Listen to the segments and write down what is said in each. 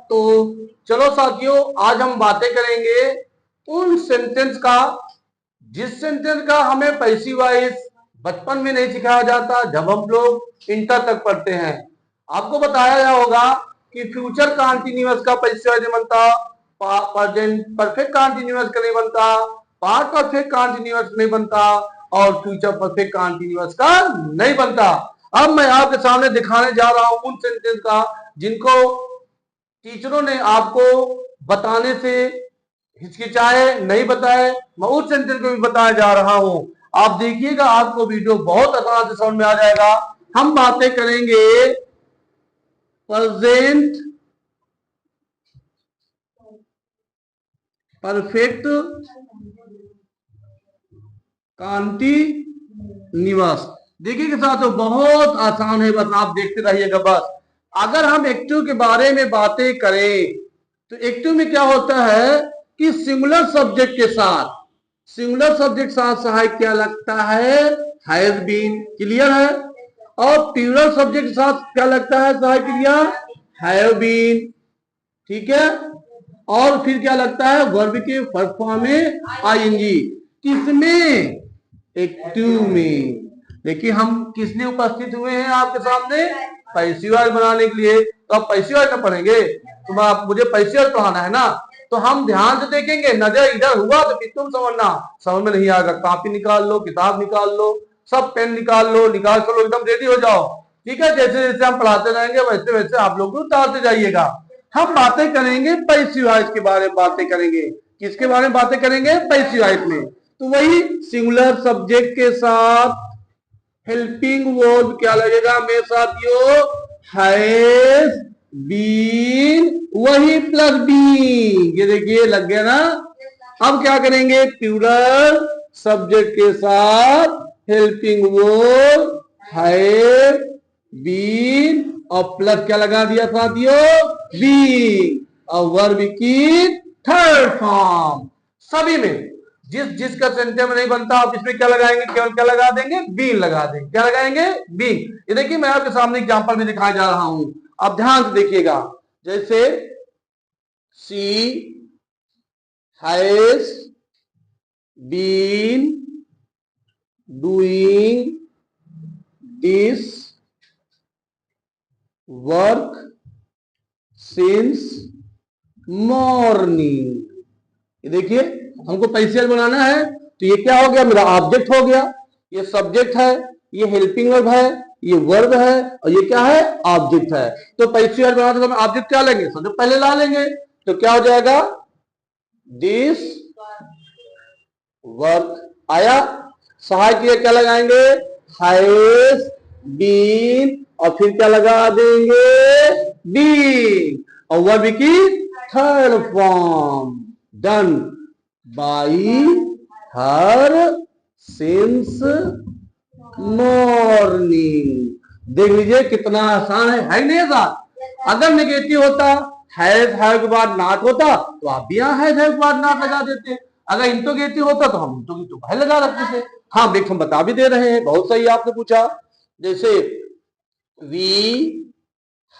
तो चलो साथियों, आज हम बातें करेंगे उन सेंटेंस का जिस सेंटेंस का हमें पैसिव वॉइस बचपन में नहीं सिखाया जाता, जब हम लोग इंटर तक पढ़ते हैं। आपको बताया गया होगा कि फ्यूचर कंटीन्यूअस का पैसिव वॉइस नहीं बनता, प्रेजेंट परफेक्ट कंटीन्यूअस का नहीं बनता, पास्ट परफेक्ट कंटीन्यूअस नहीं बनता और फ्यूचर परफेक्ट कंटीन्यूअस का नहीं बनता। अब मैं आपके सामने दिखाने जा रहा हूं उन सेंटेंस का जिनको टीचरों ने आपको बताने से हिचकिचाए, नहीं बताए। मैं उस सेंटेंस को भी बताया जा रहा हूं। आप देखिएगा, आपको वीडियो बहुत आसान से समझ में आ जाएगा। हम बातें करेंगे प्रेजेंट परफेक्ट कंटीन्यूअस। देखिए साथियों, बहुत आसान है, बस आप देखते रहिएगा। बस अगर हम एक्टिव के बारे में बातें करें तो एक्टिव में क्या होता है कि सिंगुलर सब्जेक्ट के साथ सहायक क्या लगता है, हैज बीन। क्लियर है? और प्लूरल सब्जेक्ट के साथ क्या लगता है सहायक क्रिया, हैव बीन। ठीक है? और फिर क्या लगता है, वर्ब के फर्स्ट फॉर्म में आईएनजी। किसमें? एक्टिव में। देखिए हम किसने उपस्थित हुए हैं आपके सामने, पैसिव वॉइस बनाने के लिए। तो आप पैसिव वॉइस में पढ़ेंगे, तो आप मुझे पैसिव वॉइस पढ़ाना है ना, तो हम ध्यान से देखेंगे। नजर इधर हुआ तो फिर तुम समझना, समझ में नहीं आएगा कॉपी निकाल लो, किताब निकाल लो, सब पेन निकाल लो, निकाल कर लो, एकदम रेडी हो जाओ। ठीक है? जैसे जैसे हम पढ़ाते रहेंगे वैसे वैसे आप लोग उतारते जाइएगा। हम बातें करेंगे पैसिव वॉइस के बारे में, बातें करेंगे किसके बारे में, बातें करेंगे पैसिव वॉइस में। तो वही सिंगुलर सब्जेक्ट के साथ हेल्पिंग वर्ब क्या लगेगा मेरे साथियों, हैज बीन, वही प्लस बीन। ये देखिए लग गया ना। अब क्या करेंगे, प्लूरल सब्जेक्ट के साथ हेल्पिंग वर्ब हैव बीन और प्लस क्या लगा दिया साथियों, बीन, और वर्ब की थर्ड फॉर्म। सभी में जिसका सेंटेंस नहीं बनता आप इसमें क्या लगाएंगे, केवल क्या लगा देंगे, बीन लगा देंगे। क्या लगाएंगे, बीन। ये देखिए मैं आपके सामने एग्जांपल भी दिखाने जा रहा हूं, आप ध्यान से देखिएगा। जैसे she has been doing this work since morning. ये देखिए हमको पैसिव बनाना है, तो ये क्या हो गया, मेरा ऑब्जेक्ट हो गया। ये सब्जेक्ट है, ये हेल्पिंग वर्ब है, ये वर्ब है और ये क्या है, ऑब्जेक्ट है। तो पैसिव बनाते तो ऑब्जेक्ट क्या लेंगे, सबसे पहले ला लेंगे। तो क्या हो जाएगा, दिस वर्क आया। सहायक क्रिया क्या लगाएंगे, हैज बीन और फिर क्या लगा देंगे, बीन, और वर्ब की third form done by her since morning. देख लीजिए कितना आसान है नहीं साथ। अगर नेगेटिव होता, हैज हैव के बाद नॉट होता, तो आप भी यहाँ हैज हैव के बाद नॉट लगा देते। अगर इंटरोगेटिव होता तो हम इंटरोगेटिव पहले लगा रखते थे। हाँ देख हम बता भी दे रहे हैं, बहुत सही आपने पूछा। जैसे we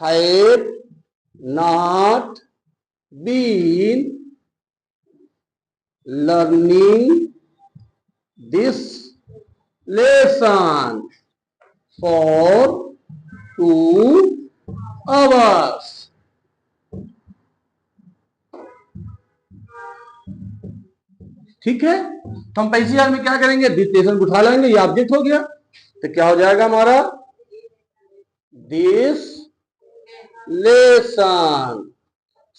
have not been learning this lesson for 2 hours। ठीक है? तो हम पैसिव वॉइस में क्या करेंगे, दिस लेसन को उठा लेंगे, ये ऑब्जेक्ट हो गया। तो क्या हो जाएगा हमारा, दिस लेसन।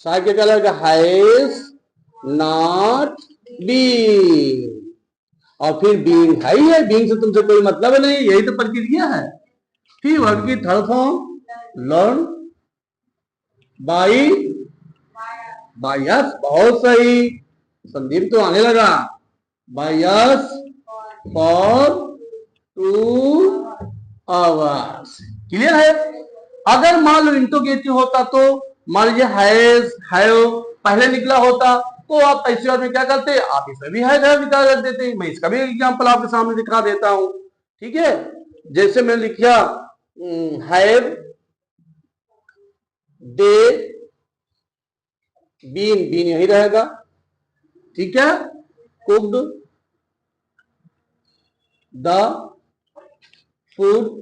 साइड क्या लगेगा, हैज नॉट बीन, और फिर बीइंग है ही है, बीइंग से तुमसे कोई मतलब नहीं, यही तो प्रक्रिया है। फिर वर्ब की थर्ड फॉर्म लर्न बाई बायस। बहुत सही, संदीप तो आने लगा। बायस फॉर 2 आवर्स। क्लियर है? अगर मान लो इंटरोगेटिव होता, तो मान लीजिए हैज हैव पहले निकला होता, तो आप पैसिव वॉइस में क्या करते, आप इसमें भी हैज हैव निकाल कर देते। मैं इसका भी एग्जांपल आपके सामने दिखा देता हूं। ठीक है? जैसे मैं लिखा हैव दे बीन, बीन यही रहेगा, ठीक है। Cooked the food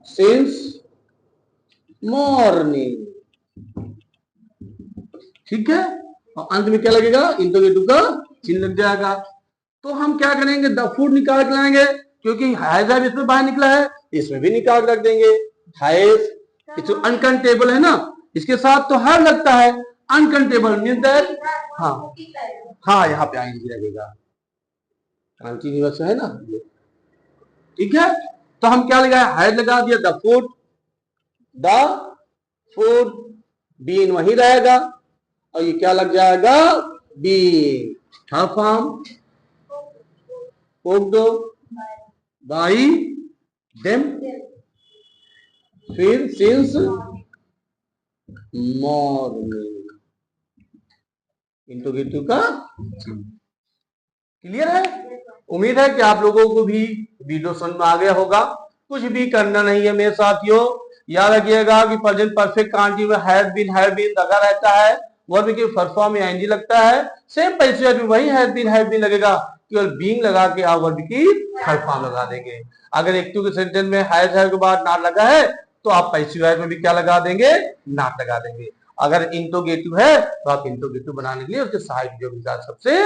since morning, ठीक है। और अंत में क्या लगेगा, इंटरोगेटिव का चिन्ह लग जाएगा। तो हम क्या करेंगे, द फूड निकाल के लाएंगे, क्योंकि हैज हैव इसमें बाहर निकला है, इसमें भी निकाल के रख देंगे। हैज जो अनकंटेबल है ना, इसके साथ तो हर लगता है, अनकंटेबल मीन दैट, हाँ हाँ यहाँ पे आएंगे लगेगा, कंटिन्यूअस है ना, ठीक है। तो हम क्या लगाया, हैज लगा दिया, द फूड, बीन वही रहेगा, और ये क्या लग जाएगा, been, third form, cooked by them, फिर सिंस मॉर्निंग, इंटरोगेटिव का क्लियर है। उम्मीद है कि आप लोगों को भी वीडियो समझ में आ गया होगा। कुछ भी करना नहीं है मेरे साथियों, याद रखिएगा कि प्रेजेंट परफेक्ट कांटी में हैज बीन लगा रहता है, वर्ब के फर्स्ट फॉर्म में आईएनजी लगता है, सेम पैसिव में वही हैज बीन लगेगा, केवल बीइंग लगा के आप वर्ब की थर्ड फॉर्म लगा देंगे। अगर एक्टिव के सेंटेंस में हैज के बाद नॉट लगा है तो आप पैसिव में भी क्या लगा देंगे, नॉट लगा देंगे। अगर इंटरोगेटिव है तो आप इंटरोगेटिव बनाने के लिए उसके सहायक जो विचार सबसे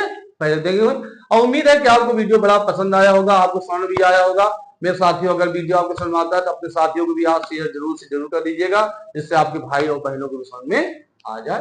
पहले देंगे। और उम्मीद है कि आपको वीडियो बड़ा पसंद आया होगा, आपको समझ भी आया होगा। मेरे साथियों, अगर वीडियो आपको समझ में आता है तो अपने साथियों को भी आप शेयर जरूर से जरूर कर दीजिएगा, जिससे आपके भाई और बहनों को भी समझ में आ जाए।